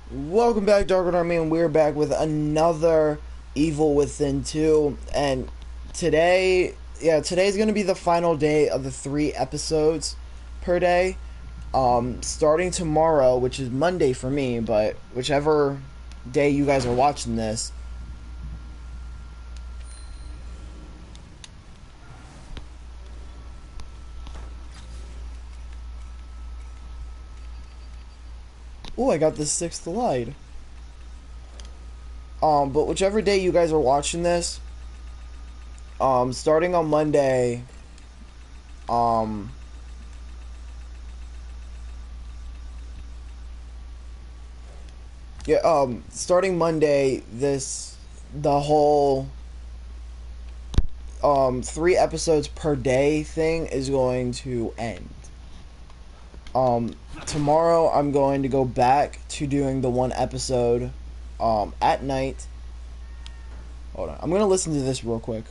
Welcome back, Dark Army, and we're back with another Evil Within 2. And today's gonna be the final day of the 3 episodes per day. Starting tomorrow, which is Monday for me, but whichever day you guys are watching this. Oh, I got the sixth light. But whichever day you guys are watching this, starting on Monday, um, starting Monday, the whole 3 episodes per day thing is going to end. Tomorrow I'm going to go back to doing the 1 episode at night. Hold on, I'm gonna listen to this real quick.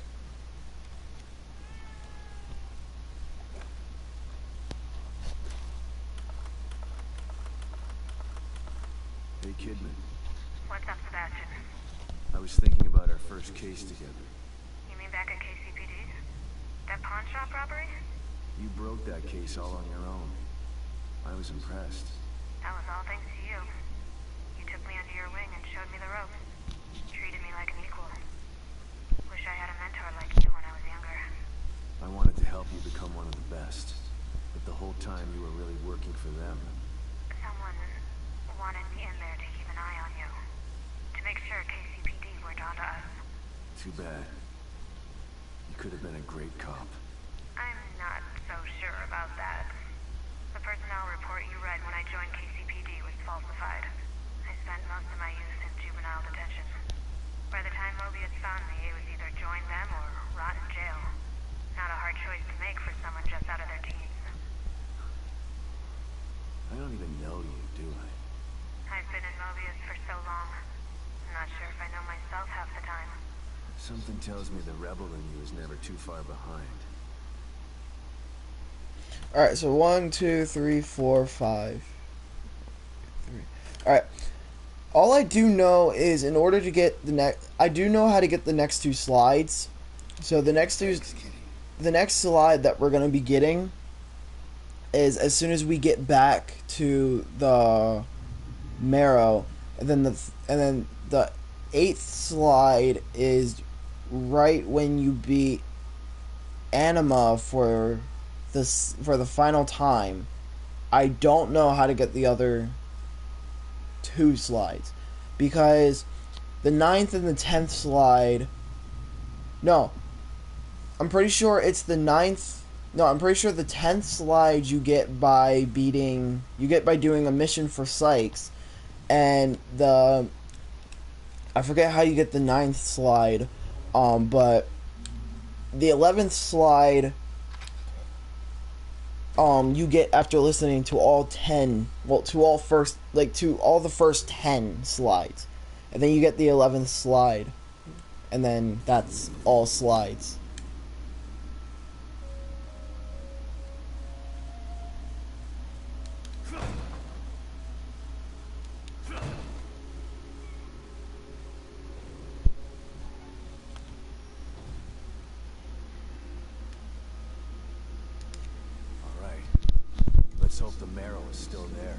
Hey, Kidman. What's up, Sebastian? I was thinking about our first case together. You mean back at KCPD? That pawn shop robbery? You broke that case all on your own. I was impressed. That was all thanks to you. You took me under your wing and showed me the ropes. Treated me like an equal. Wish I had a mentor like you when I was younger. I wanted to help you become one of the best. But the whole time you were really working for them. Someone wanted me in there to keep an eye on you. To make sure KCPD weren't onto us. Too bad. You could have been a great cop. I'm not so sure about that. The personnel report you read when I joined KCPD was falsified. I spent most of my youth in juvenile detention. By the time Mobius found me, it was either join them or rot in jail. Not a hard choice to make for someone just out of their teens. I don't even know you, do I? I've been in Mobius for so long. I'm not sure if I know myself half the time. Something tells me the rebel in you is never too far behind. Alright, so 1, 2, 3, 4, 5. Alright. All I do know is in order to get the next... I do know how to get the next 2 slides. So the next slide that we're going to be getting is as soon as we get back to the Marrow. And then the 8th slide is right when you beat Anima for the final time. I don't know how to get the other 2 slides because the 9th and the 10th slide. No, I'm pretty sure it's the 9th. No, I'm pretty sure the 10th slide you get by doing a mission for Sykes, and I forget how you get the 9th slide, but the 11th slide you get after listening to all 10, well, to all the first 10 slides. And then you get the 11th slide. And then that's all slides. Alright. Let's hope the Marrow is still there.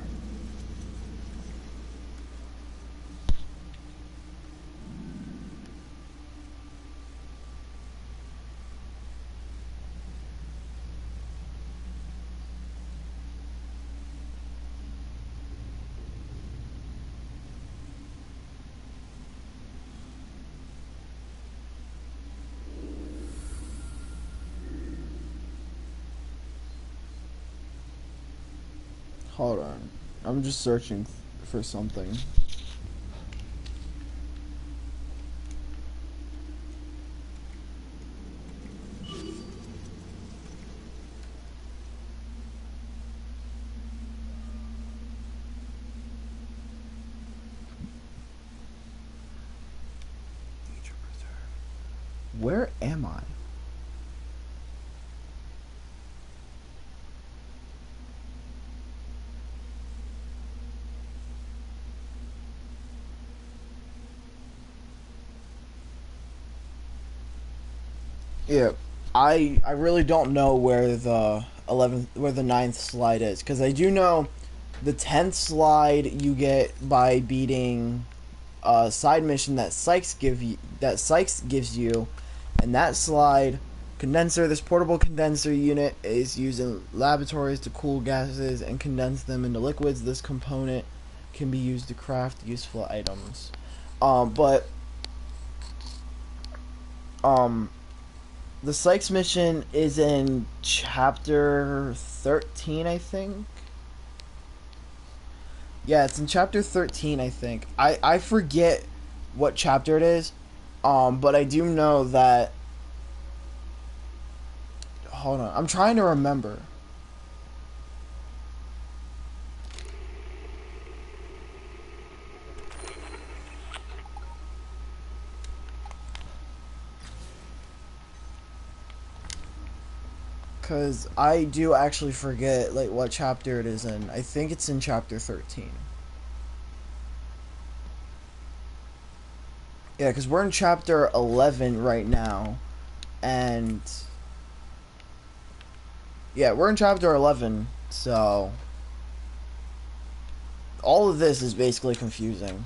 Hold on. I'm just searching for something. Nature Preserve. Where am I? Yeah, I really don't know where the 11th, where the ninth slide is, because I do know the 10th slide you get by beating a side mission that Sykes gives you, and that slide condenser, this portable condenser unit is used in laboratories to cool gases and condense them into liquids. This component can be used to craft useful items. But um the Sykes mission is in chapter 13, I think. Yeah, it's in chapter 13, I think. I forget what chapter it is. But I do know that. Hold on. I'm trying to remember. Because I do actually forget, like, what chapter it is in. I think it's in chapter 13. Yeah, because we're in chapter 11 right now. And. Yeah, we're in chapter 11. So. All of this is basically confusing.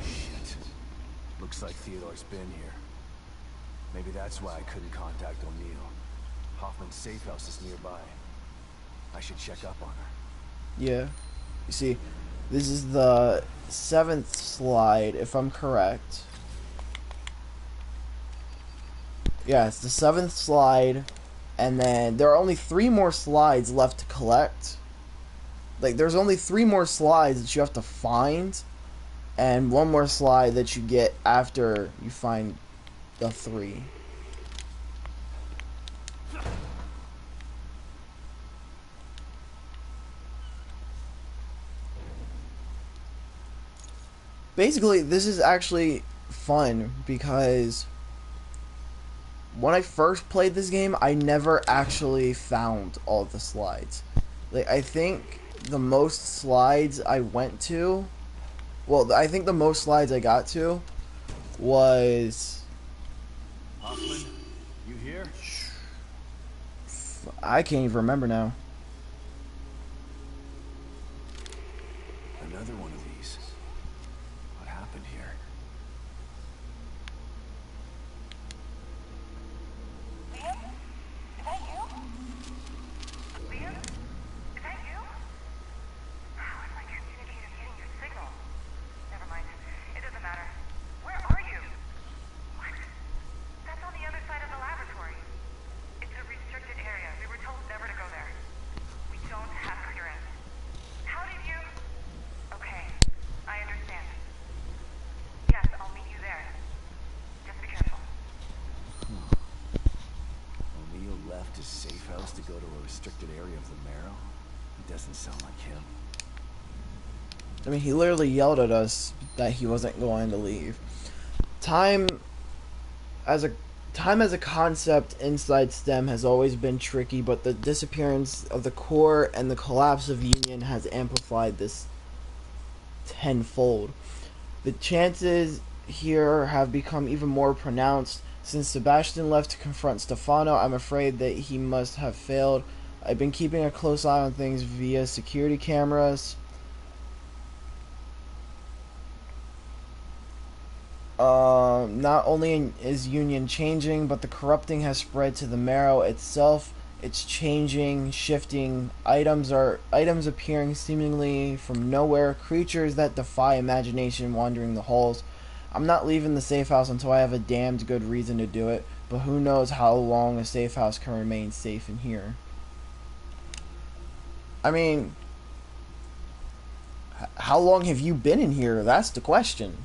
Shit. Looks like Theodore's been here. Maybe that's why I couldn't contact O'Neill. Hoffman's safe house is nearby. I should check up on her. Yeah. You see, this is the 7th slide, if I'm correct. Yeah, it's the 7th slide, and then there are only 3 more slides left to collect. Like, there's only 3 more slides that you have to find, and 1 more slide that you get after you find the 3. Basically, this is actually fun because when I first played this game, I never actually found all the slides. Like, I think the most slides I went to, well, I think the most slides I got to was, Hoffman, you here? I can't even remember now. Another one of these. What happened here? Liam? Is that you? Liam? Is that you? How is my communicator getting your signal? Never mind. It doesn't matter. Where are you? What? That's on the other side of the laboratory. It's a restricted area. We were told never to go there. We don't have clearance. How did you... Okay, I understand. Yes, I'll meet you there. Just be careful. O'Neill left his safe house to go to a restricted area of the Marrow? He doesn't sound like him. I mean, he literally yelled at us that he wasn't going to leave. Time as a time as a concept inside STEM has always been tricky, but the disappearance of the core and the collapse of Union has amplified this tenfold. The chances here have become even more pronounced. Since Sebastian left to confront Stefano, I'm afraid that he must have failed. I've been keeping a close eye on things via security cameras. Not only is Union changing, but the corrupting has spread to the Marrow itself. It's changing, shifting. Items appearing seemingly from nowhere. Creatures that defy imagination wandering the halls. I'm not leaving the safe house until I have a damned good reason to do it. But who knows how long a safe house can remain safe in here. I mean, how long have you been in here? That's the question.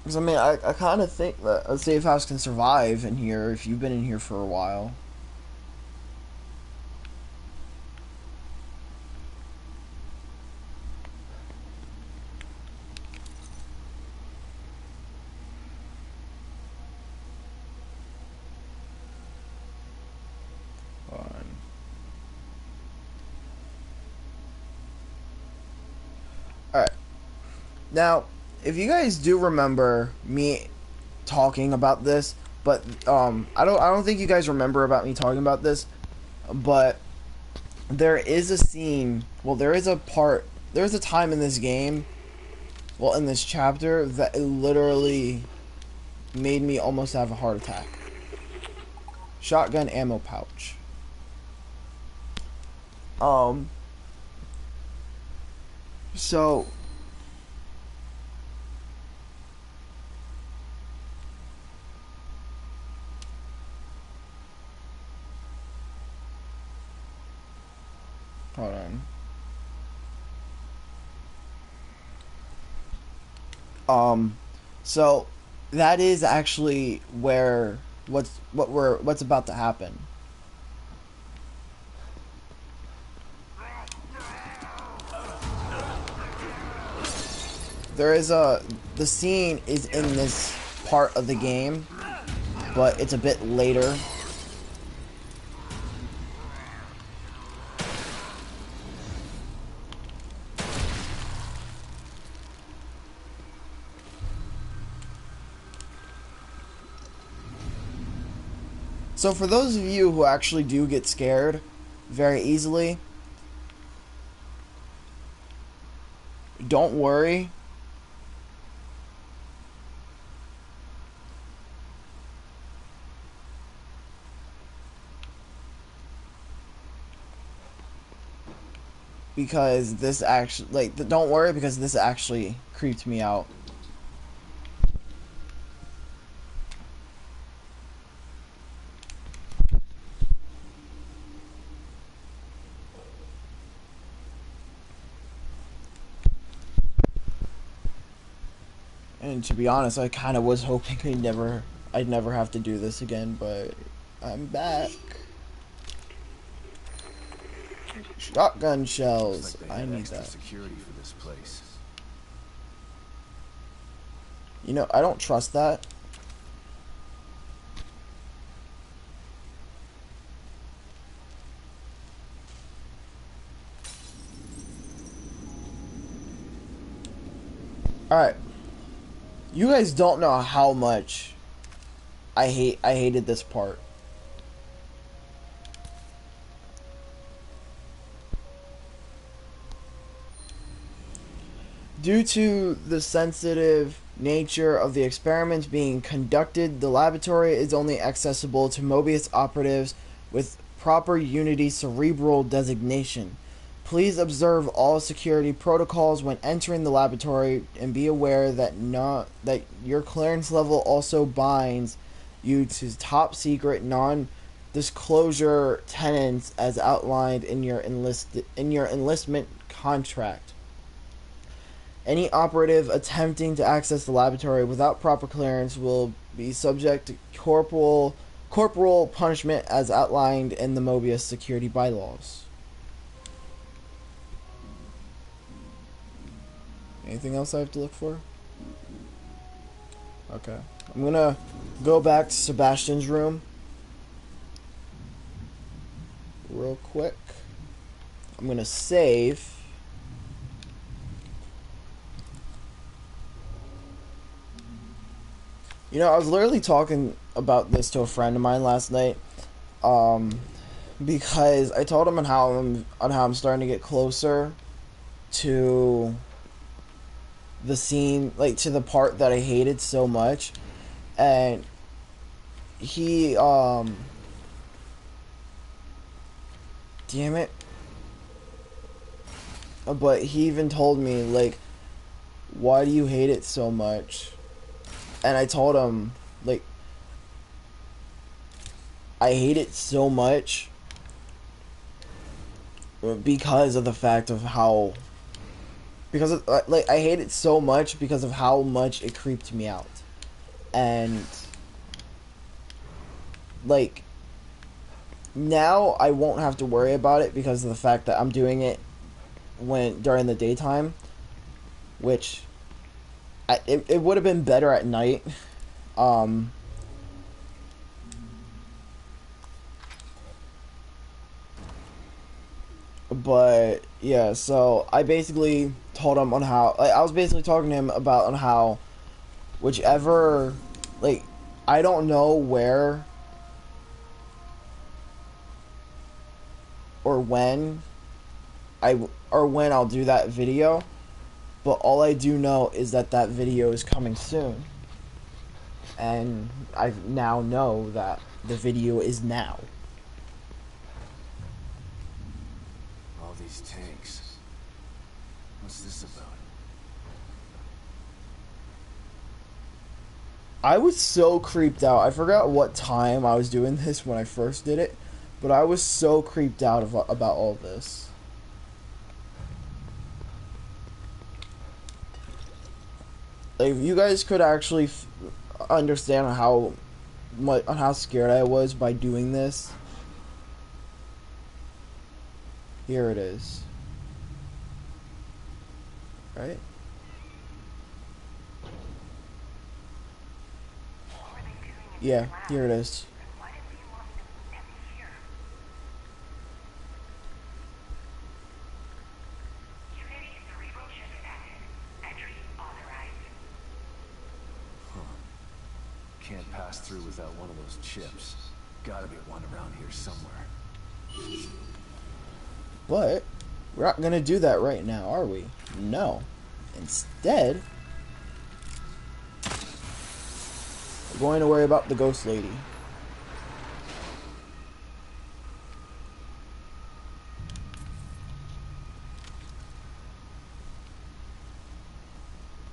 Because, I mean, I kind of think that a safe house can survive in here if you've been in here for a while. Now, if you guys do remember me talking about this, but I don't think you guys remember about me talking about this, but there is a scene, well, there's a time in this game, well, in this chapter, that it literally made me almost have a heart attack. Shotgun ammo pouch. So hold on. So that is actually where what's about to happen. The scene is in this part of the game, but it's a bit later. So for those of you who actually do get scared very easily, don't worry. Because this actually, don't worry, because this actually creeped me out. And to be honest, I kind of was hoping I'd never have to do this again, but I'm back. Shotgun shells. Looks like they I had need extra that. security for this place. You know, I don't trust that. Alright. You guys don't know how much I hated this part. Due to the sensitive nature of the experiments being conducted, the laboratory is only accessible to Mobius operatives with proper Unity cerebral designation. Please observe all security protocols when entering the laboratory and be aware that that your clearance level also binds you to top secret non-disclosure tenets as outlined in your enlistment contract. Any operative attempting to access the laboratory without proper clearance will be subject to corporal punishment as outlined in the Mobius security bylaws. Anything else I have to look for? Okay. I'm gonna go back to Sebastian's room real quick. I'm gonna save. You know, I was literally talking about this to a friend of mine last night, because I told him on how I'm starting to get closer to the scene, like to the part that I hated so much, and he damn it, but he even told me, like, why do you hate it so much? And I told him, like, I hate it so much because of the fact of how, because of, like, I hate it so much because of how much it creeped me out. And like, now I won't have to worry about it because of the fact that I'm doing it during the daytime, which it would have been better at night. But yeah, so I basically told him on how, like, I was basically talking to him about on how whichever, like, I don't know where or when when I'll do that video, but all I do know is that that video is coming soon, and I now know that the video is now. All these tanks. What's this about? I was so creeped out. I forgot what time I was doing this when I first did it, but I was so creeped out about all this. Like, if you guys could actually understand how scared I was by doing this, here it is. Right? Yeah, here it is. Why did you want them here? Unity 3 will ship detected. Entry authorized. Can't pass through without one of those chips. Gotta be one around here somewhere. But we're not gonna do that right now, are we? No. Instead, we're going to worry about the ghost lady.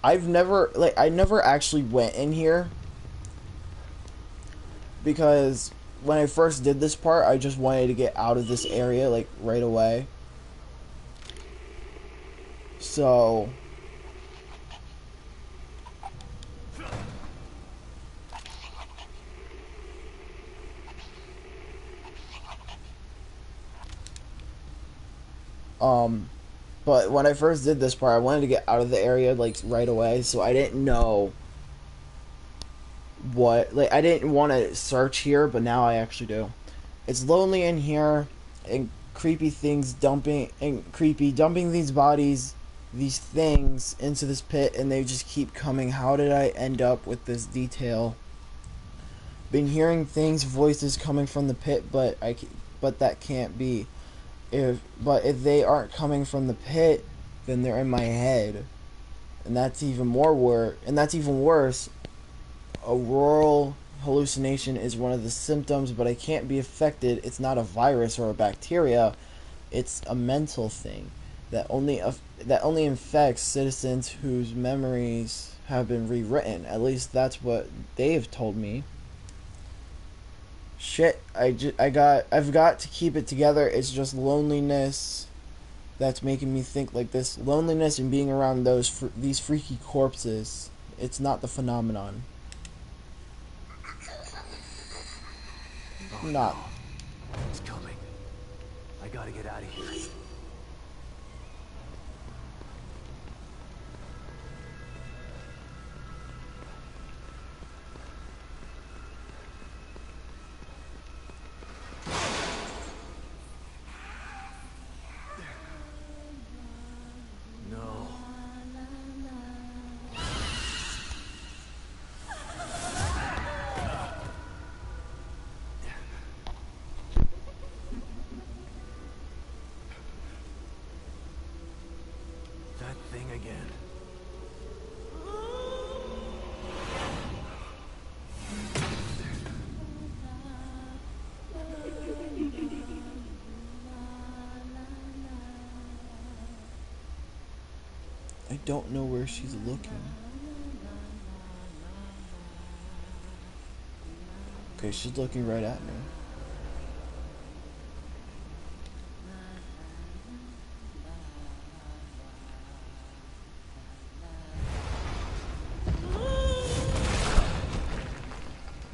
I never actually went in here because when I first did this part, I just wanted to get out of this area, like, right away. So but when I first did this part, I wanted to get out of the area, like, right away, so I didn't know I didn't want to search here, but now I actually do. It's lonely in here, and creepy things dumping these bodies, these things into this pit, and they just keep coming. How did I end up with this detail? Been hearing things, voices coming from the pit, but that can't be. If they aren't coming from the pit, then they're in my head, and that's even worse. A rural hallucination is one of the symptoms, but I can't be affected. It's not a virus or a bacteria. It's a mental thing that only infects citizens whose memories have been rewritten. At least that's what they've told me. Shit, I've got to keep it together. It's just loneliness that's making me think like this. Loneliness and being around these freaky corpses. It's not the phenomenon. Oh, Not. no. It's coming. I gotta get out of here. No. That thing again. I don't know where she's looking. Okay, she's looking right at me.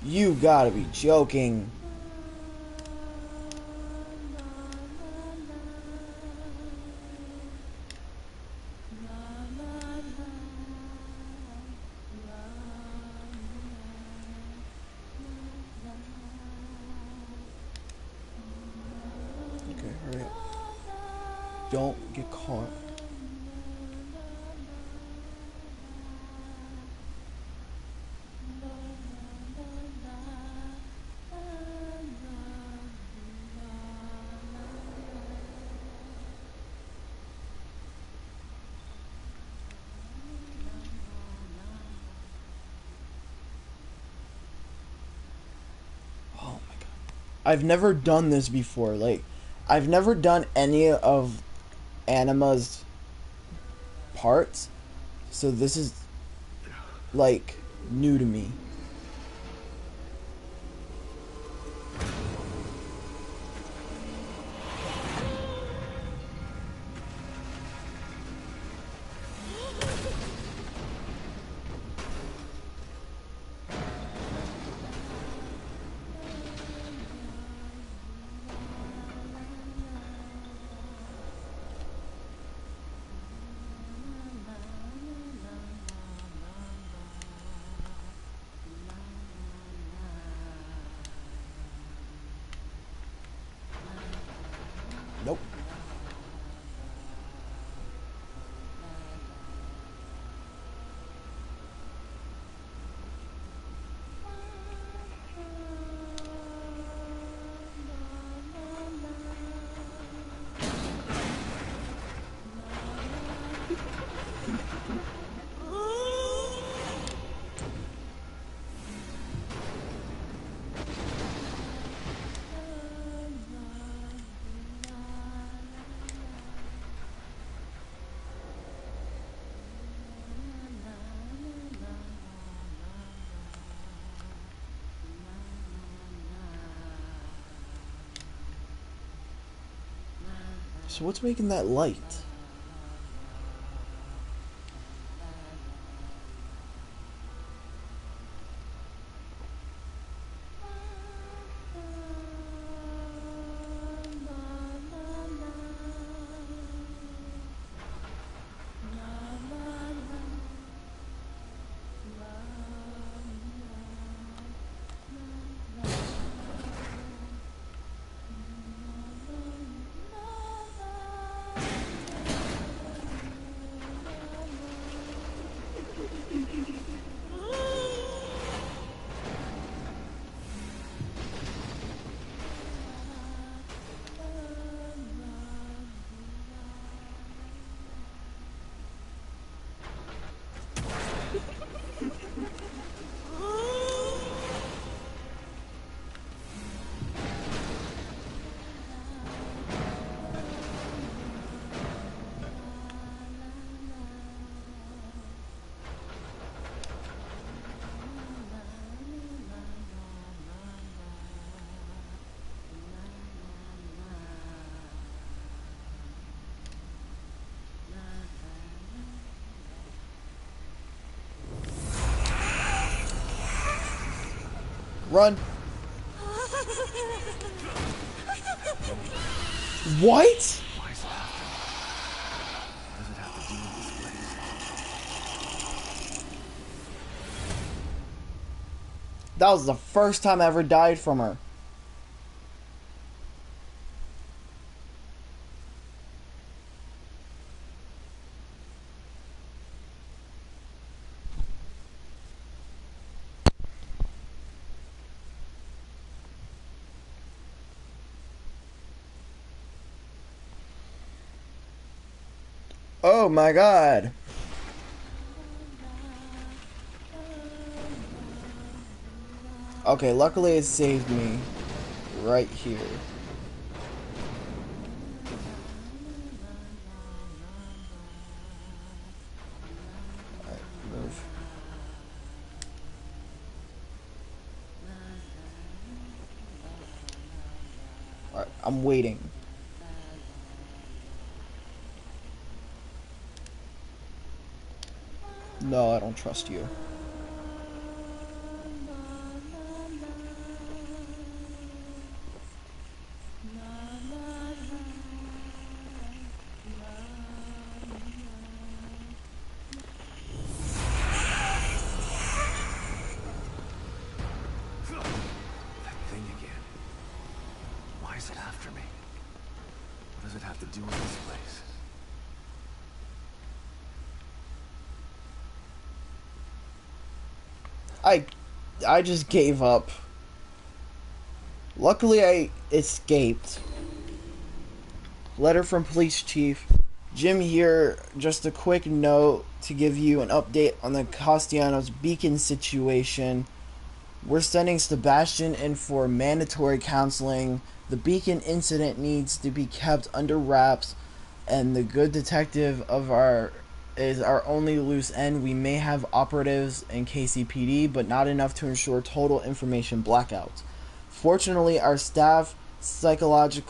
You gotta be joking. Okay, hurry up. Don't get caught. I've never done this before. Like, I've never done any of Anima's parts, so this is like new to me. Nope. So what's making that light? Run. What? Why is it after me? What does it have to do with this place? That was the first time I ever died from her. Oh my god. Okay, luckily it saved me right here. Alright, move. Alright, I'm waiting. No, I don't trust you. That thing again. Why is it after me? What does it have to do with this place? I just gave up. Luckily I escaped. Letter from Police Chief. Jim here, just a quick note to give you an update on the Castellanos Beacon situation. We're sending Sebastian in for mandatory counseling. The Beacon incident needs to be kept under wraps, and the good detective is our only loose end. We may have operatives in KCPD, but not enough to ensure total information blackouts. Fortunately, our staff psychologist,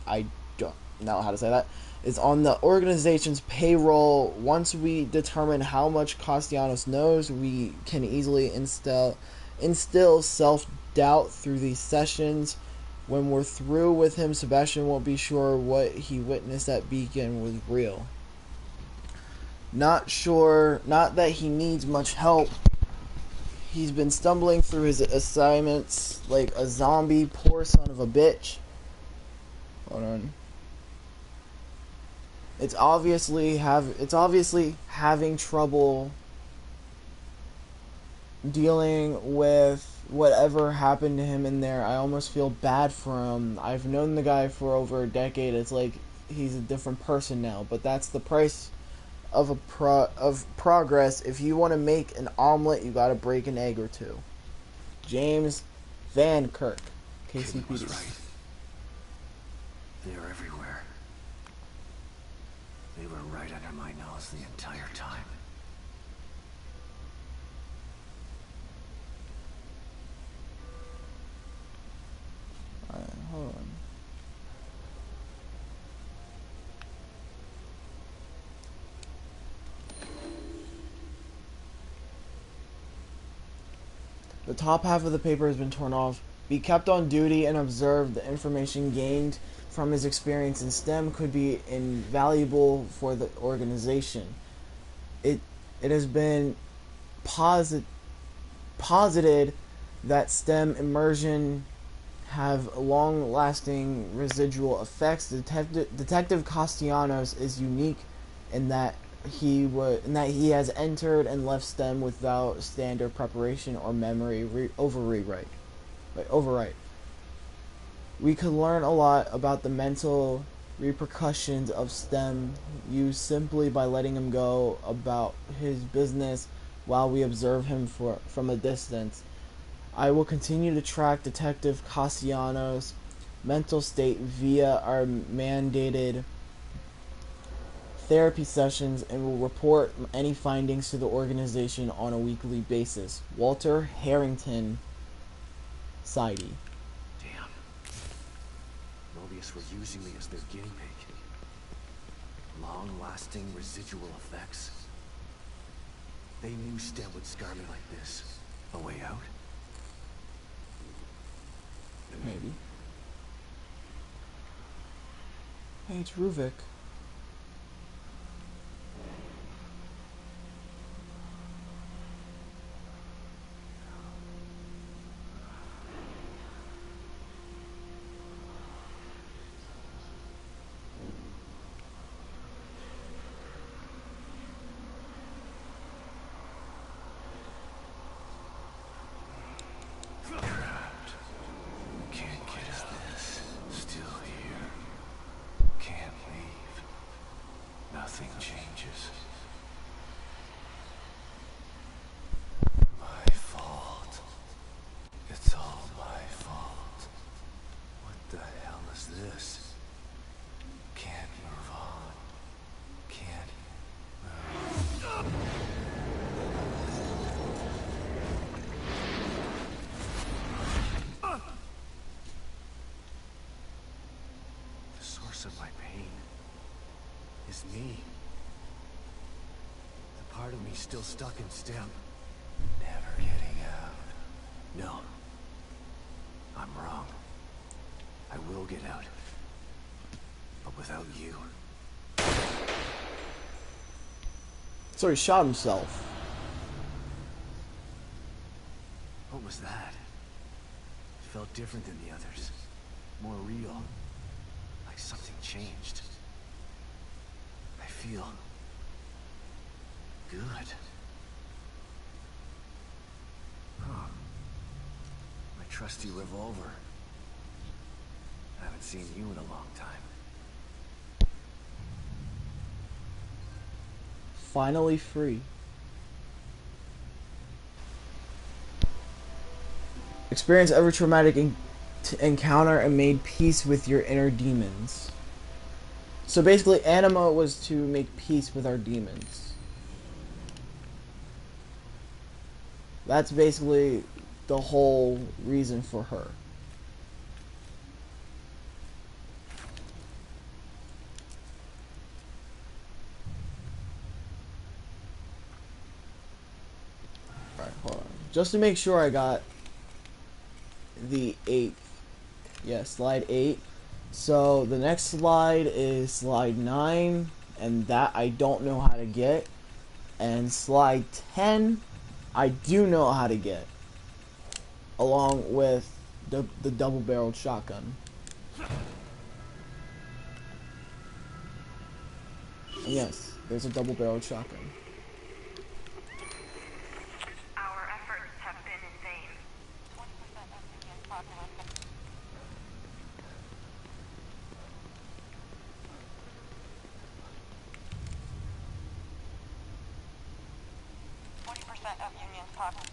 I don't know how to say that, is on the organization's payroll. Once we determine how much Castellanos knows, we can easily instill self-doubt through these sessions. When we're through with him, Sebastian won't be sure what he witnessed at Beacon was real. Not that he needs much help. He's been stumbling through his assignments like a zombie, poor son of a bitch. Hold on. It's obviously having trouble dealing with whatever happened to him in there. I almost feel bad for him. I've known the guy for over a decade. It's like he's a different person now, but that's the price of progress. If you want to make an omelet, you got to break an egg or two. James Van Kirk, Kitty was KCPD. right. They're everywhere. They were right under my nose the entire time. Alright, hold on. The top half of the paper has been torn off. Be kept on duty and observe. The information gained from his experience in STEM could be invaluable for the organization. It has been posited that STEM immersion have long-lasting residual effects. Detective Castellanos is unique in that he has entered and left STEM without standard preparation or memory overwrite. We could learn a lot about the mental repercussions of STEM use simply by letting him go about his business while we observe him from a distance. I will continue to track Detective Castellanos' mental state via our mandated therapy sessions and will report any findings to the organization on a weekly basis. Walter Harrington, Sidey. Damn. Mobius were using me as their guinea pig. Long-lasting residual effects. They knew STEM would scar me like this. A way out? Maybe. Hey, it's Ruvik. Can't get out. Still here. Can't leave. Nothing changes. My fault. It's all my fault. What the hell is this? Can't move on. Can't move. The source of my pain is me. The part of me still stuck in STEM. Never getting out. No. I'm wrong. I will get out. But without you. So he shot himself. What was that? It felt different than the others. More real. Like something changed. I feel good. Huh. My trusty revolver. I haven't seen you in a long time. Finally free. Experience every traumatic encounter and made peace with your inner demons. So basically, Anima was to make peace with our demons. That's basically the whole reason for her. Alright, hold on. Just to make sure I got the 8th. Yeah, slide 8. So the next slide is slide 9, and that I don't know how to get. And slide 10, I do know how to get, along with the double-barreled shotgun. And yes, there's a double-barreled shotgun. Our efforts have been in vain. 20% of Union's population. 20% of Union's population.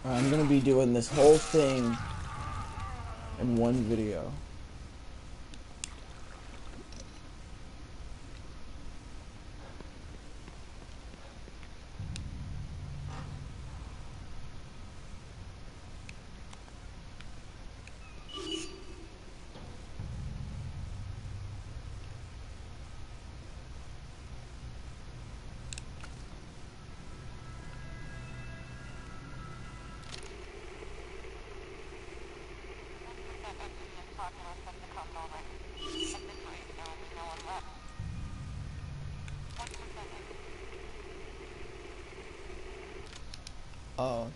I'm gonna be doing this whole thing in one video. Oh,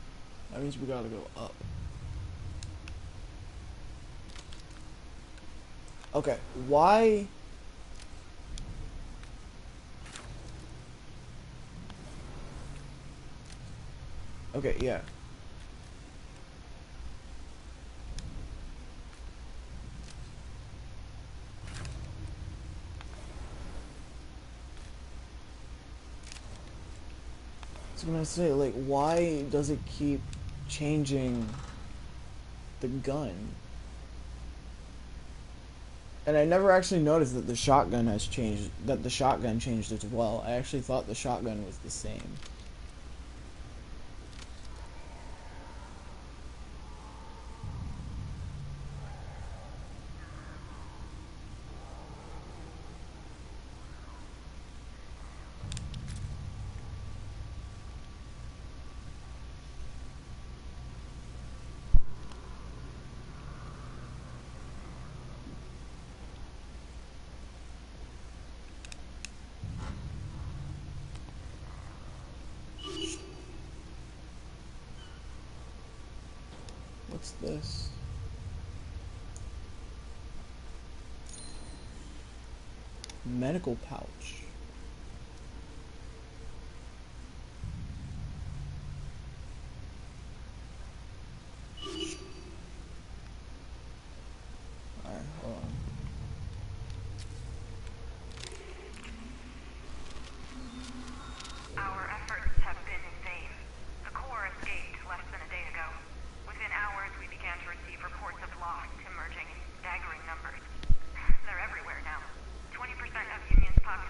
that means we gotta go up. Okay, why? Okay, yeah. I was gonna say, like, why does it keep changing the gun? And I never actually noticed that the shotgun has changed, that the shotgun changed as well. I actually thought the shotgun was the same. What's this? Medical pouch. Alright, hold on. Our efforts have been in vain. The core escaped less than a day ago. Within hours, we began to receive reports of lost emerging in staggering numbers. They're everywhere now. 20% of Union's population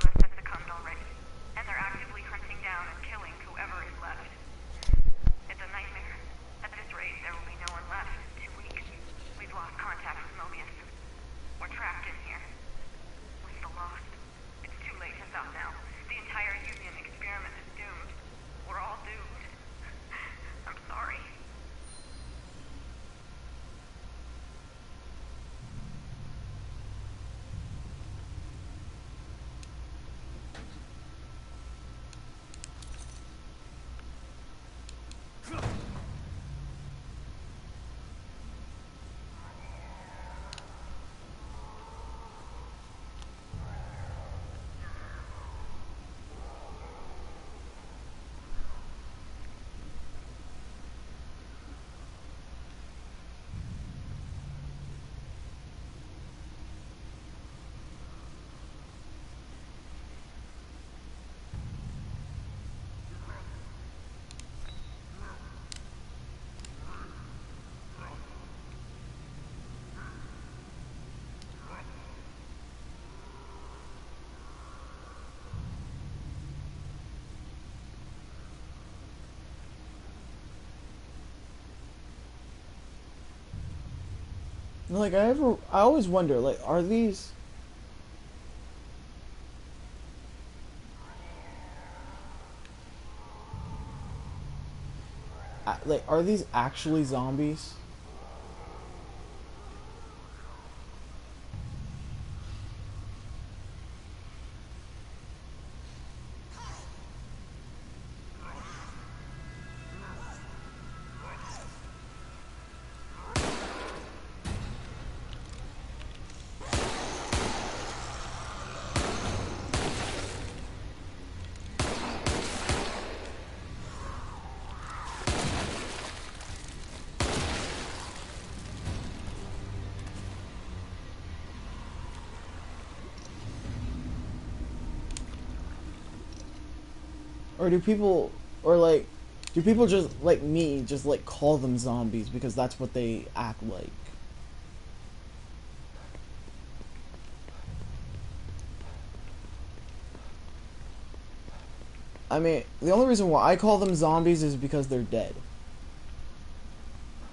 Like I always wonder, like, are these like, are these actually zombies? Or do people, or like, do people just like me just like call them zombies because that's what they act like? I mean, the only reason why I call them zombies is because they're dead.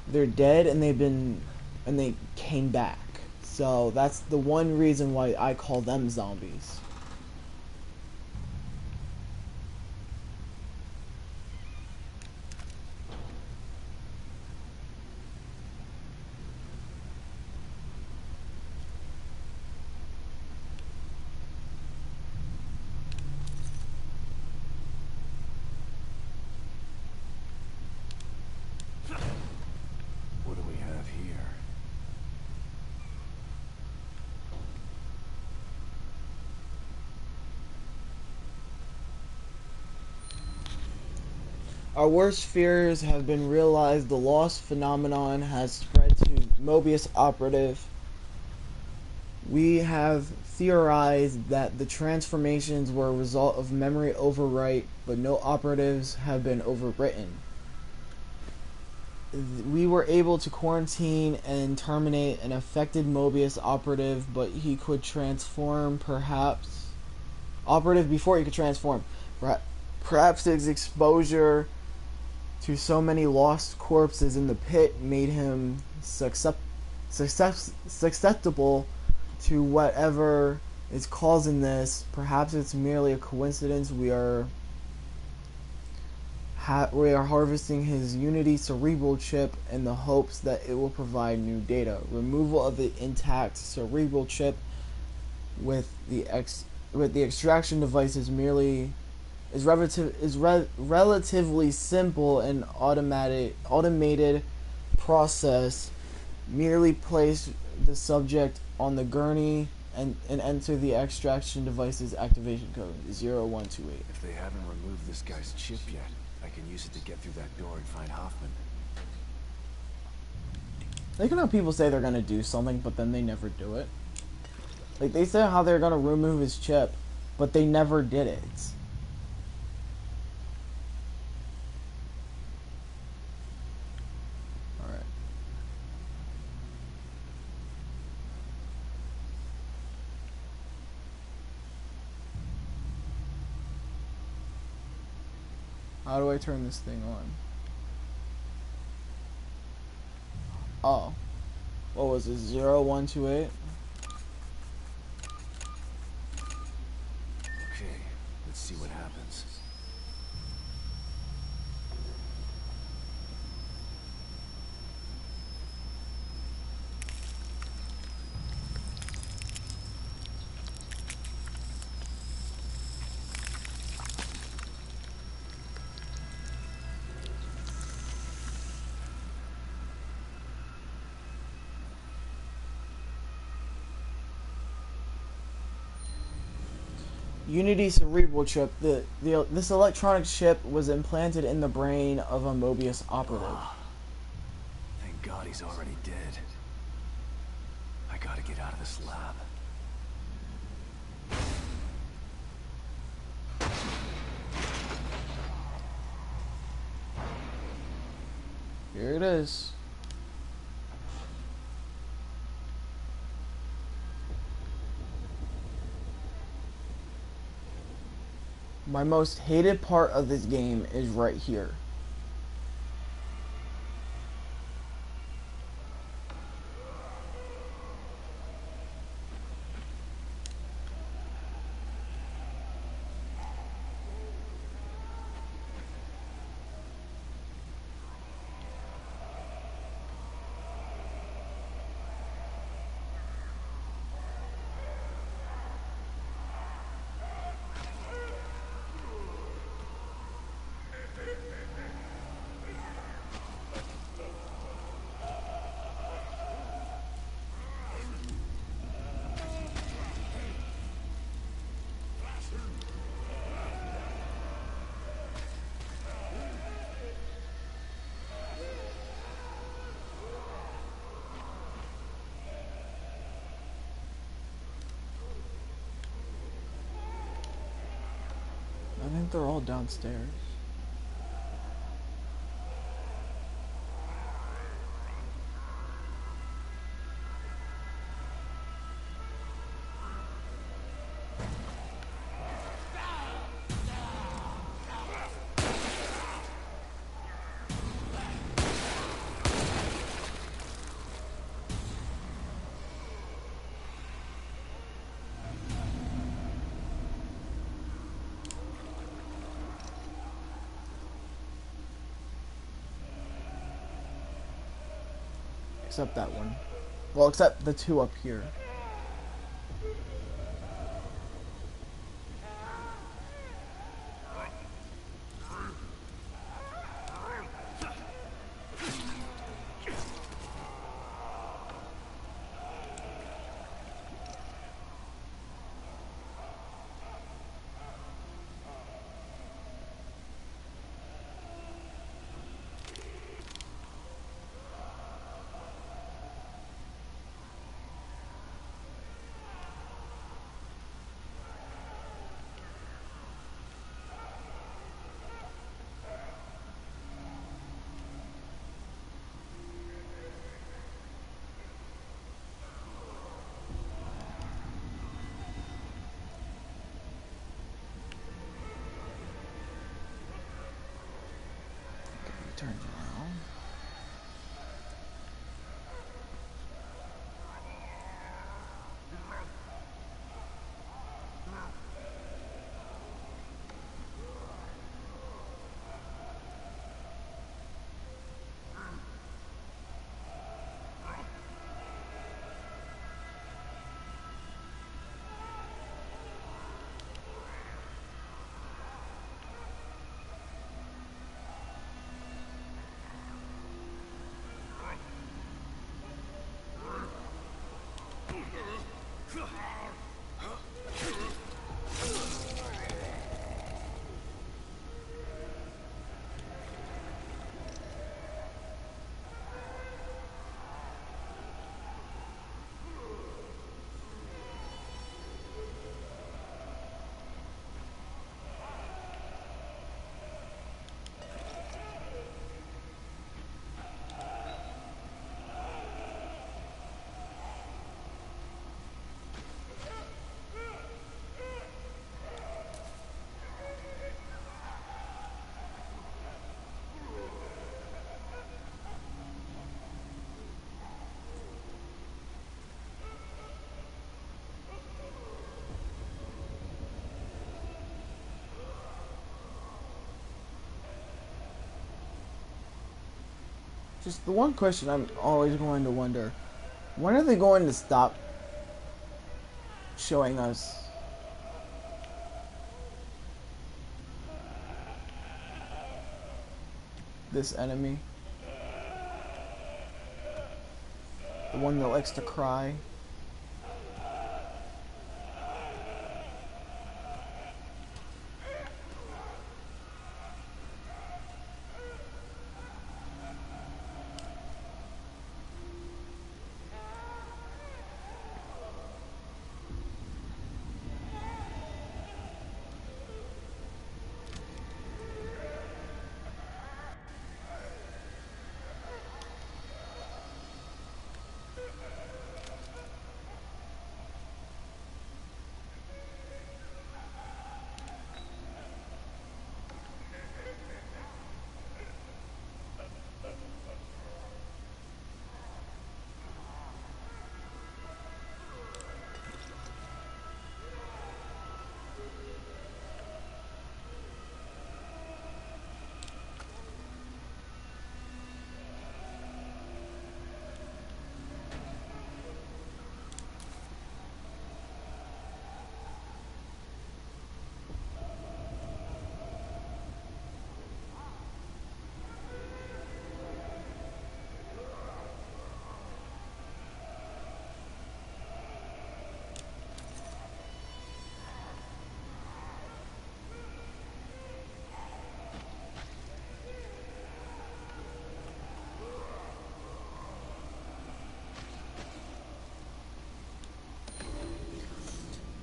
They're dead and they came back. So that's the one reason why I call them zombies. What do we have here? Our worst fears have been realized. The lost phenomenon has spread to Mobius Operative. We have theorized that the transformations were a result of memory overwrite, but no operatives have been overwritten. We were able to quarantine and terminate an affected Mobius operative, but he could transform, perhaps. Operative before he could transform. Perhaps his exposure to so many lost corpses in the pit made him susceptible to whatever is causing this. Perhaps it's merely a coincidence. We are harvesting his Unity cerebral chip in the hopes that it will provide new data. Removal of the intact cerebral chip with the extraction device is relatively simple and automated process. Merely place the subject on the gurney and enter the extraction device's activation code 0128. If they haven't removed this guy's chip yet, I can use it to get through that door and find Hoffman. Like, you know, people say they're gonna do something, but then they never do it. Like, they said how they're gonna remove his chip, but they never did it. Alright. How do I turn this thing on? Oh. What was it? 0128? Okay, let's see what happens. Unity cerebral chip. This electronic chip was implanted in the brain of a Mobius operative. Thank God he's already dead. I gotta get out of this lab. Here it is. My most hated part of this game is right here. think they're all downstairs. Except that one. Well, except the two up here. Turns around. Just the one question I'm always going to wonder, when are they going to stop showing us this enemy? The one that likes to cry?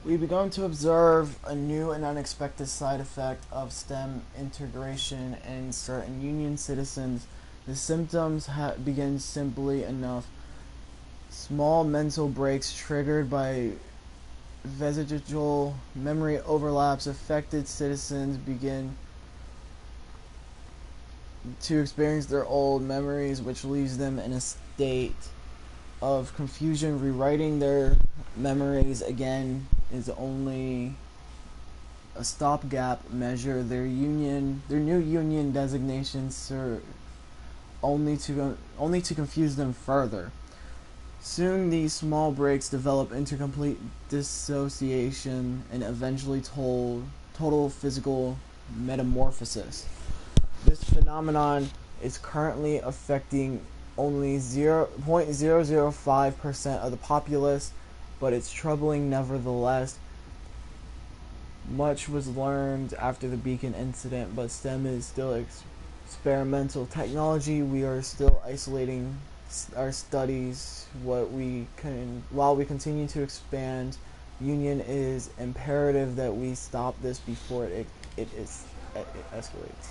We began to observe a new and unexpected side effect of STEM integration in certain Union citizens. The symptoms begin simply enough. Small mental breaks triggered by vestigial memory overlaps. Affected citizens begin to experience their old memories, which leaves them in a state of confusion. Rewriting their memories again is only a stopgap measure. Their new union designations serve only to confuse them further. Soon these small breaks develop into complete dissociation and eventually total physical metamorphosis. This phenomenon is currently affecting only 0.005% of the populace, but it's troubling nevertheless. Much was learned after the Beacon incident, but STEM is still experimental technology. We are still isolating our studies. While we continue to expand, Union is imperative that we stop this before it escalates.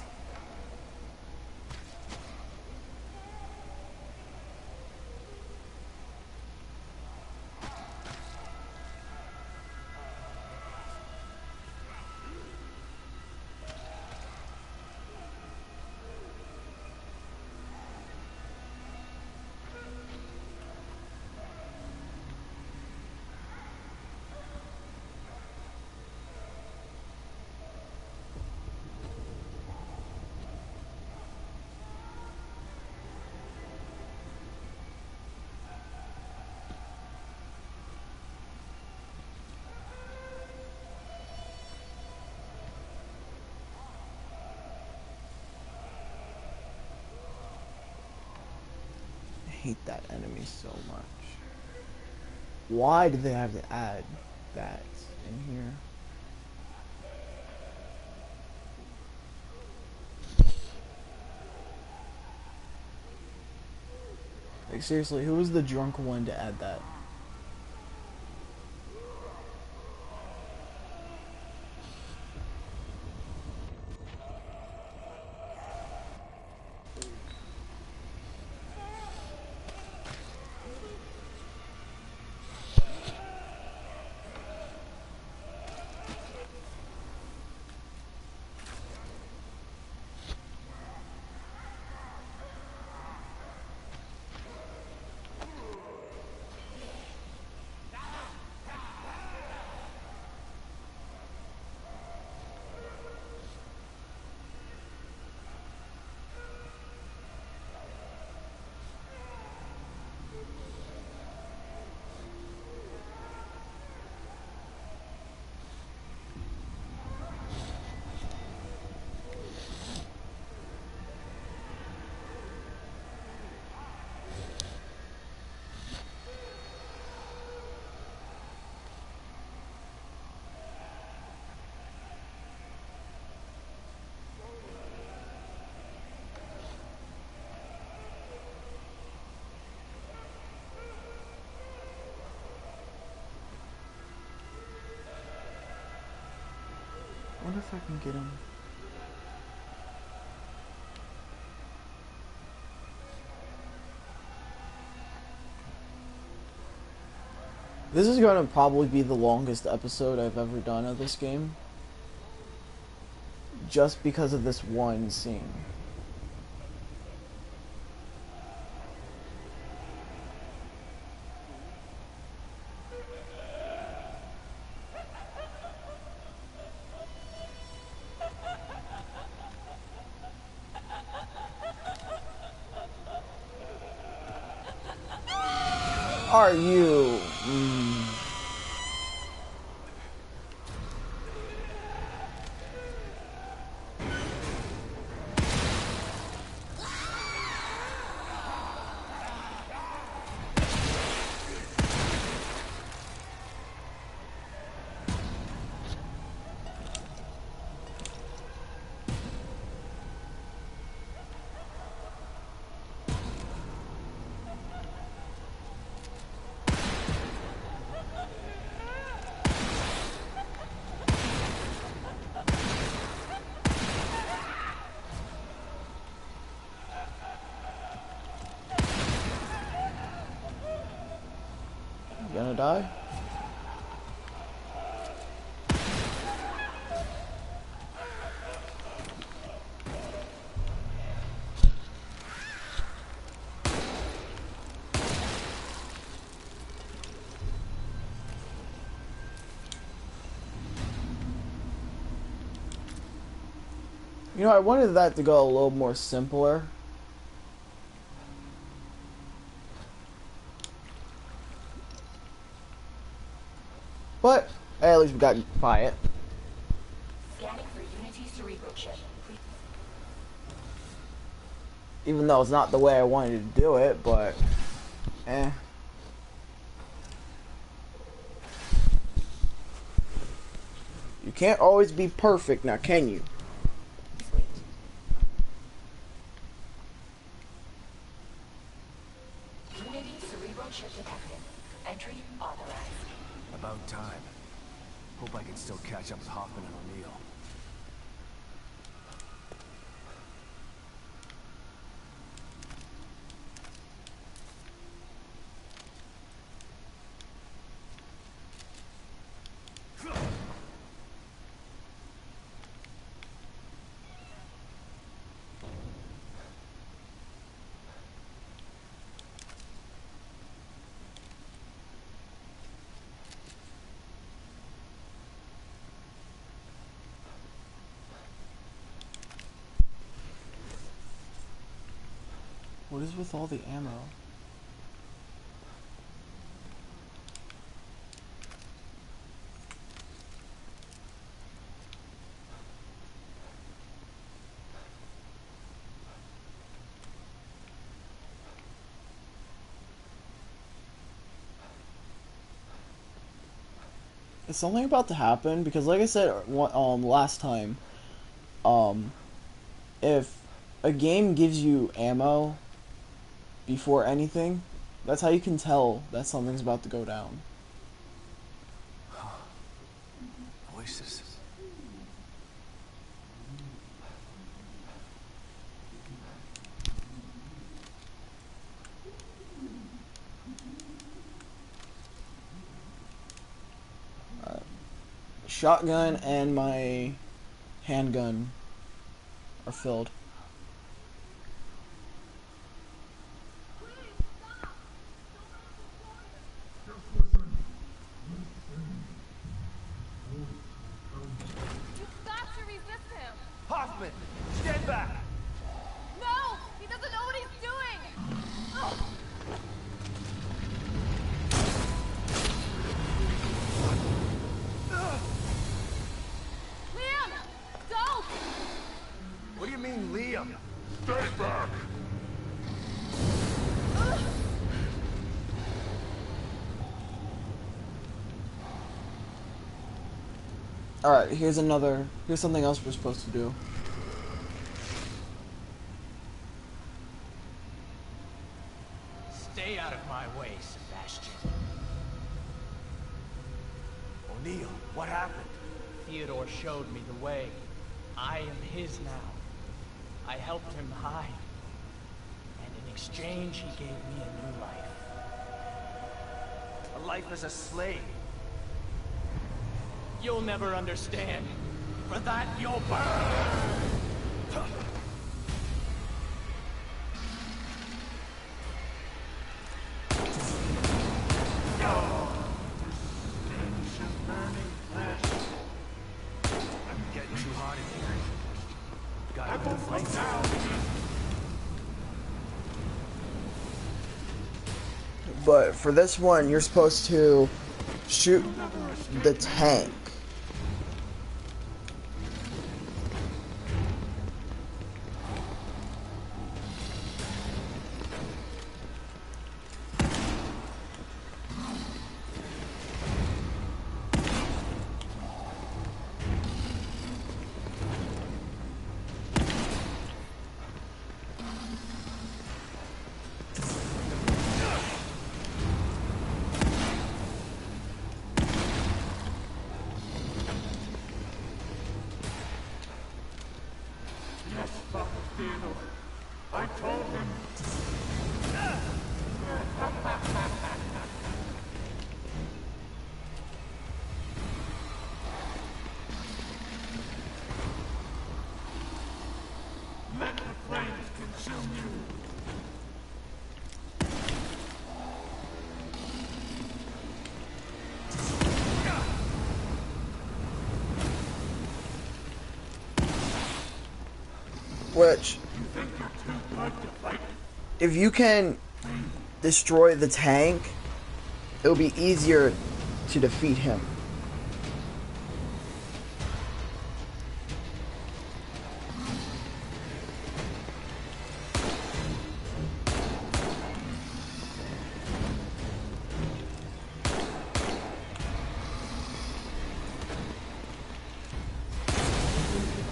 I hate that enemy so much. Why did they have to add that in here? Like, seriously, who was the drunk one to add that? I wonder if I can get him. This is going to probably be the longest episode I've ever done of this game. Just because of this one scene. Are you? gonna die? You know, I wanted that to go a little more simpler. But at least we got by it. Scanning for Unity cerebral chip. Even though it's not the way I wanted to do it, but eh. You can't always be perfect, now can you? Sweet. Unity cerebral chip detected. Entry authorized. About time. Hope I can still catch up with Hoffman and O'Neill. What is with all the ammo? Is something about to happen? Because like I said last time, if a game gives you ammo before anything, that's how you can tell that something's about to go down. Voices. Shotgun and my handgun are filled. You've got to resist him! Hoffman! Stand back! No! He doesn't know what he's doing! Ugh. Liam! Don't! What do you mean, Liam? Stay back! Alright, here's something else we're supposed to do. Stay out of my way, Sebastian. O'Neill, what happened? Theodore showed me the way. I am his now. I helped him hide. And in exchange, he gave me a new life. A life as a slave. You'll never understand. For that, you'll burn! Getting too hot in here. Gotta put the flames out. But for this one, you're supposed to shoot the tank. Which, if you can destroy the tank, it'll be easier to defeat him.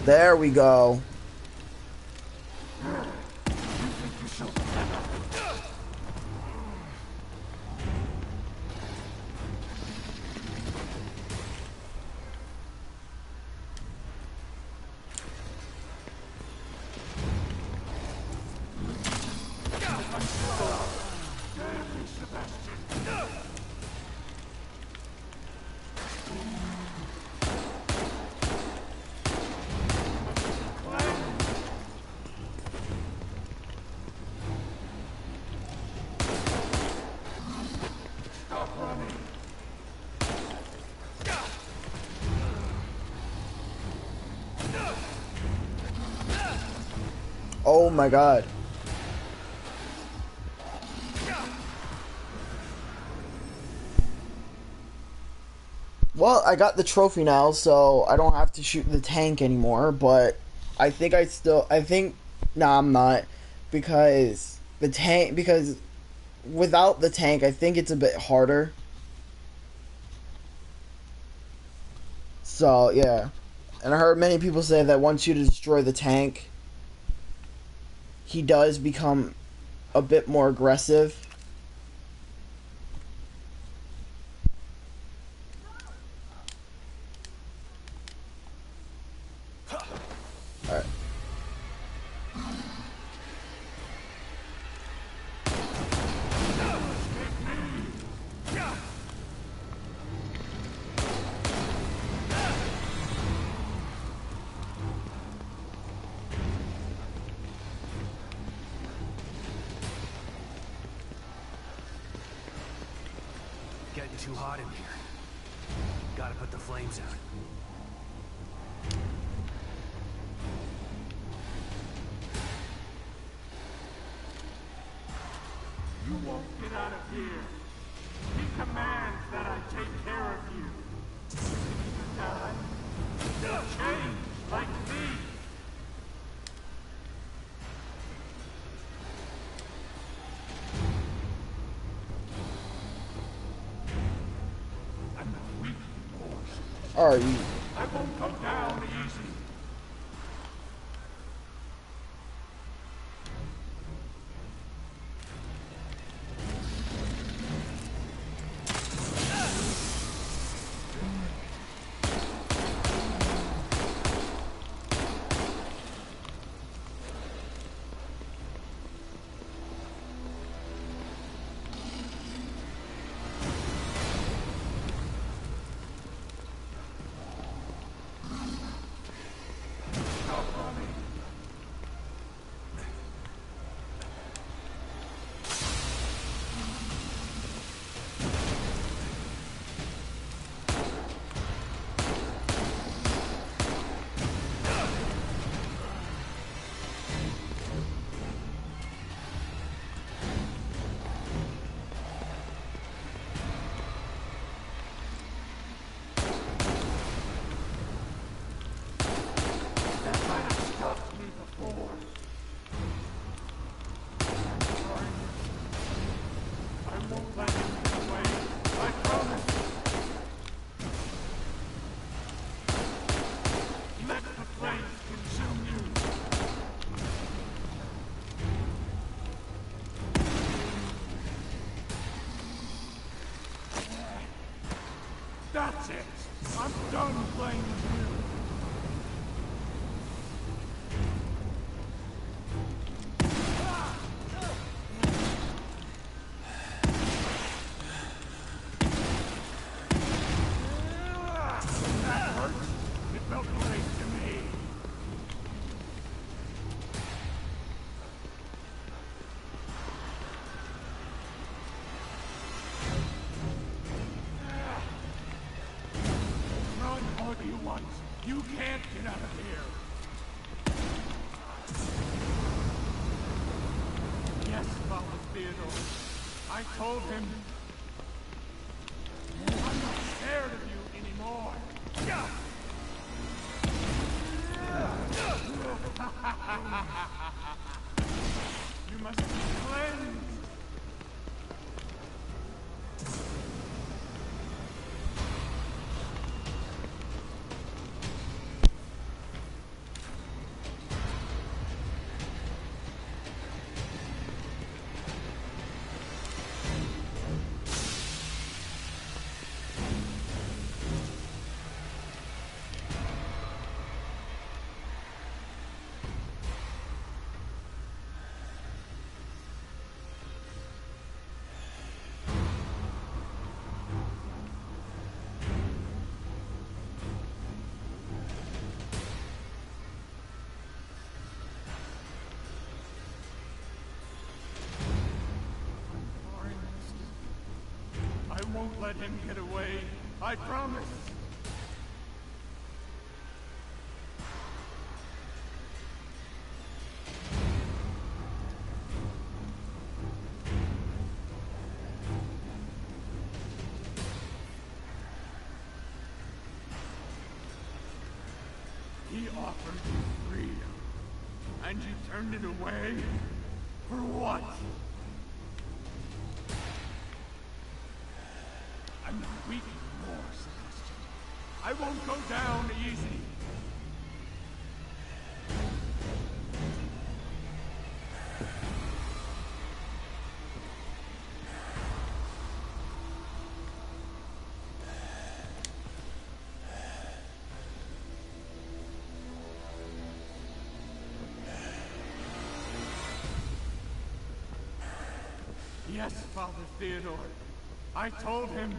There we go. Oh my god. Well, I got the trophy now, so I don't have to shoot the tank anymore, but I think nah, I'm not, because without the tank, I think it's a bit harder. So, yeah. And I heard many people say that once you destroy the tank, he does become a bit more aggressive. Alright. Getting too hot in here. Gotta put the flames out. You won't get out of here. He commands that I take care of you. Die. They'll change like me. I'm a weak horse. Are you? I won't go down easy. That's it. I'm done playing with you. That hurt. It felt great to me. Run all you want. You can't get out of here. Theodore. I told him I'm not scared of you anymore. You must be cleansed. I won't let him get away. I promise. He offered you freedom, and you turned it away? For what? I'm not weak anymore, Sebastian. I won't go down easy. Yes, Father Theodore. I told him.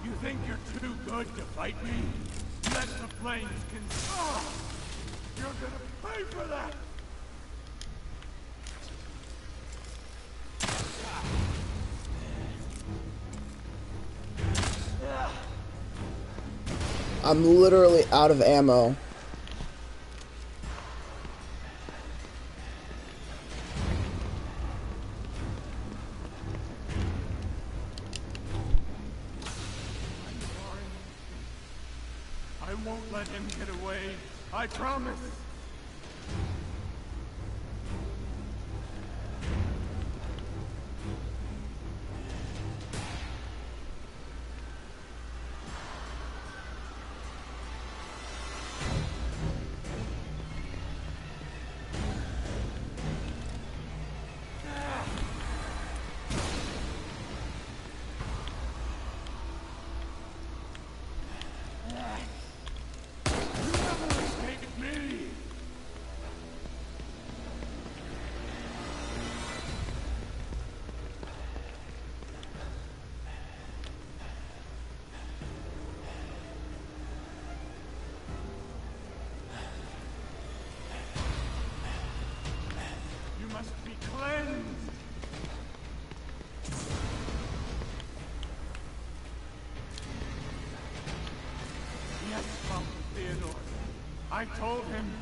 You think you're too good to fight me? Let the flames consume. You're gonna pay for that! I'm literally out of ammo. I won't let him get away. I promise. Must be cleansed. Yes, Father Theodore. I told him.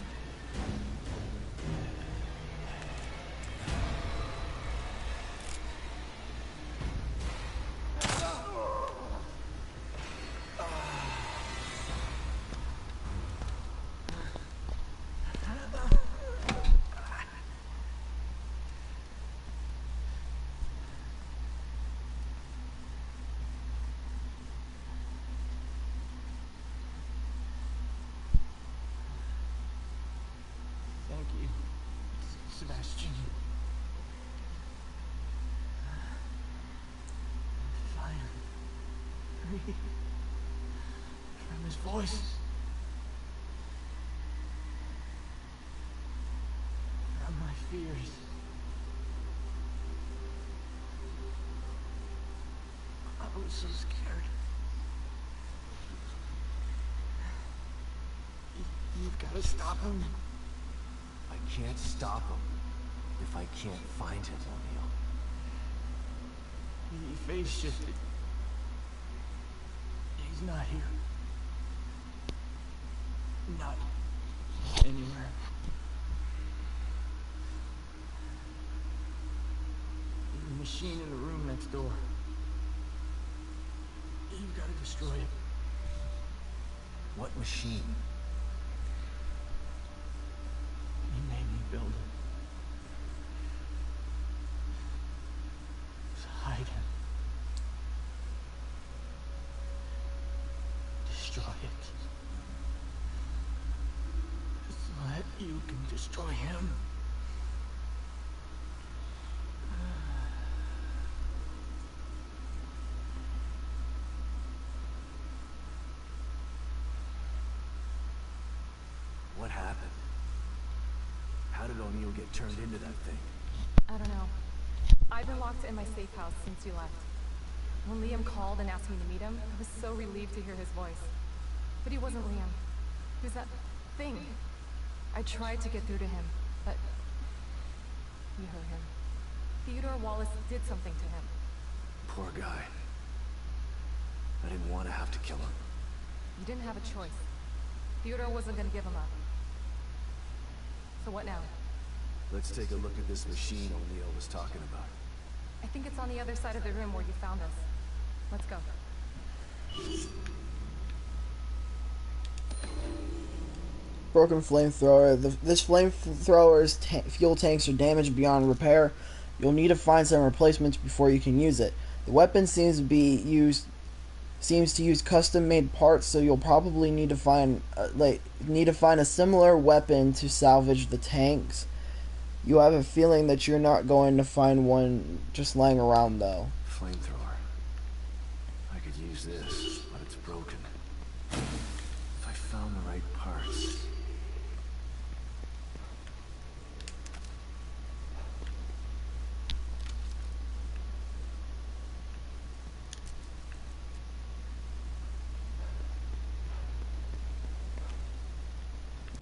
Thank you, Sebastian. Finally, free from his voice. was so scared. You've got to stop him. I can't stop him if I can't find him, O'Neill. He phase shifted. He's not here. Not anywhere. There's a machine in the room next door. You've got to destroy it. What machine? He made me build it. To hide him. Destroy it. So that you can destroy him. What happened? How did O'Neill get turned into that thing? I don't know. I've been locked in my safe house since you left. When Liam called and asked me to meet him, I was so relieved to hear his voice. But he wasn't Liam. He was that thing. I tried to get through to him, but you heard him. Theodore Wallace did something to him. Poor guy. I didn't want to have to kill him. You didn't have a choice. Theodore wasn't gonna give him up. So what now? Let's take a look at this machine O'Neill was talking about. I think it's on the other side of the room where you found us. Let's go. Broken flamethrower. This flamethrower's fuel tanks are damaged beyond repair. You'll need to find some replacements before you can use it. The weapon seems to use custom-made parts, so you'll probably need to find a similar weapon to salvage the tanks. You have a feeling that you're not going to find one just lying around, though. Flamethrower. I could use this, but it's broken. If I found the right parts.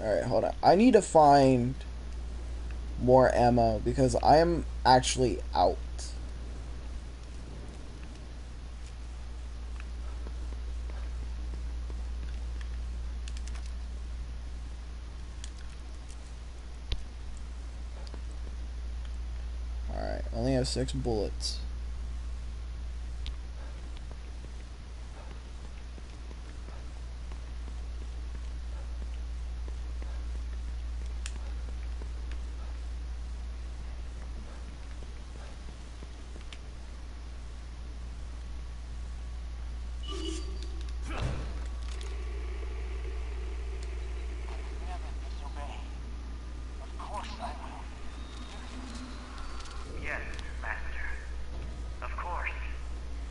Alright, hold on. I need to find more ammo because I am actually out. Alright, only have 6 bullets. Yes, Master. Of course.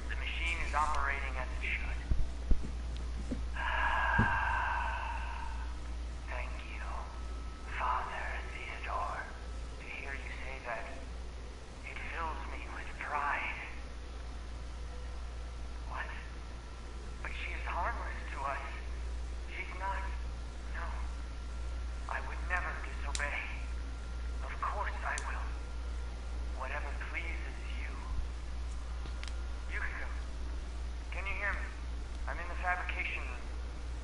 The machine is operating as it should. Thank you, Father Theodore. To hear you say that, it fills me with pride. What? But she is harmless to us. She's not... No. I would never disobey. Of course I will. Whatever pleases you. Yukiko, can you hear me? I'm in the fabrication room.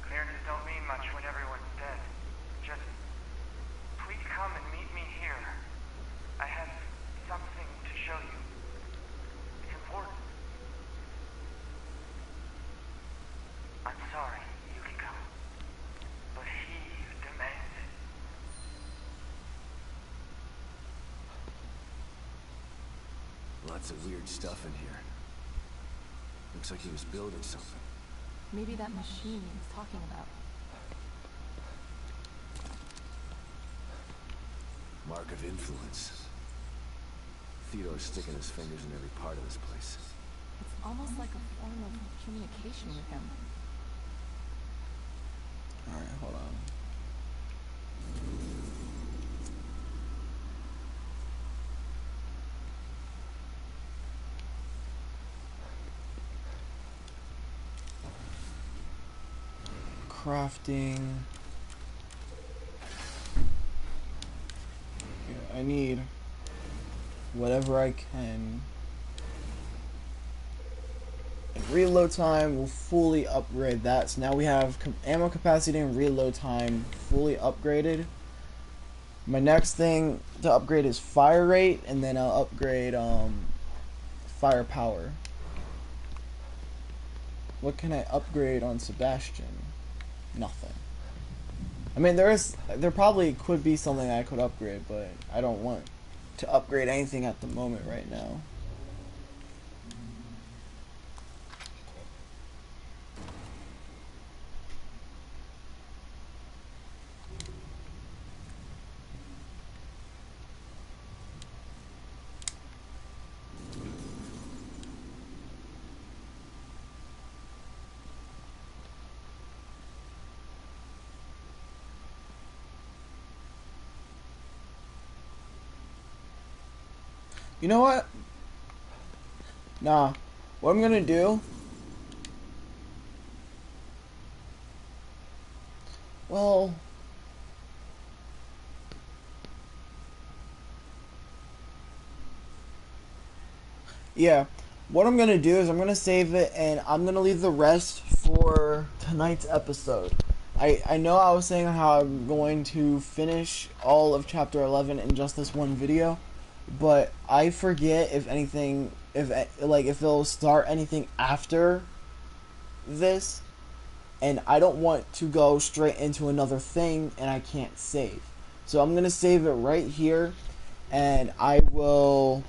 Clearances don't mean much when everyone's dead. Just, please come and meet me here. I have something to show you. It's important. I'm sorry, Yukiko, but he demands it. Lots of weird stuff in here. Looks like he was building something. Maybe that machine he was talking about. Mark of influence. Theodore's sticking his fingers in every part of this place. It's almost like a form of communication with him. Alright, hold on. crafting. Yeah, I need whatever I can. And reload time will fully upgrade that. So now we have ammo capacity and reload time fully upgraded. My next thing to upgrade is fire rate, and then I'll upgrade firepower. What can I upgrade on Sebastian? Nothing. I mean, there probably could be something I could upgrade, but I don't want to upgrade anything at the moment right now. You know what? Nah. What I'm gonna do... Well... Yeah. What I'm gonna do is I'm gonna save it, and I'm gonna leave the rest for tonight's episode. I know I was saying how I'm going to finish all of chapter 11 in just this one video, but I forget if anything, if it'll start anything after this, and I don't want to go straight into another thing and I can't save. So I'm gonna save it right here, and I will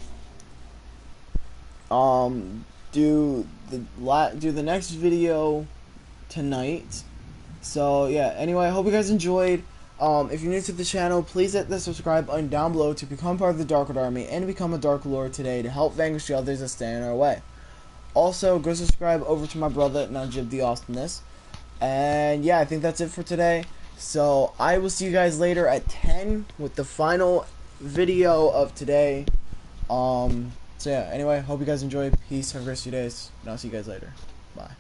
do the next video tonight. So yeah, anyway, I hope you guys enjoyed. If you're new to the channel, please hit the subscribe button down below to become part of the Dark Lord Army and become a Dark Lord today to help vanquish the others that stand in our way. Also, go subscribe over to my brother, Najib the Awesomeness. And yeah, I think that's it for today. So I will see you guys later at 10 with the final video of today. So yeah, anyway, hope you guys enjoyed. Peace, have a great few days, and I'll see you guys later. Bye.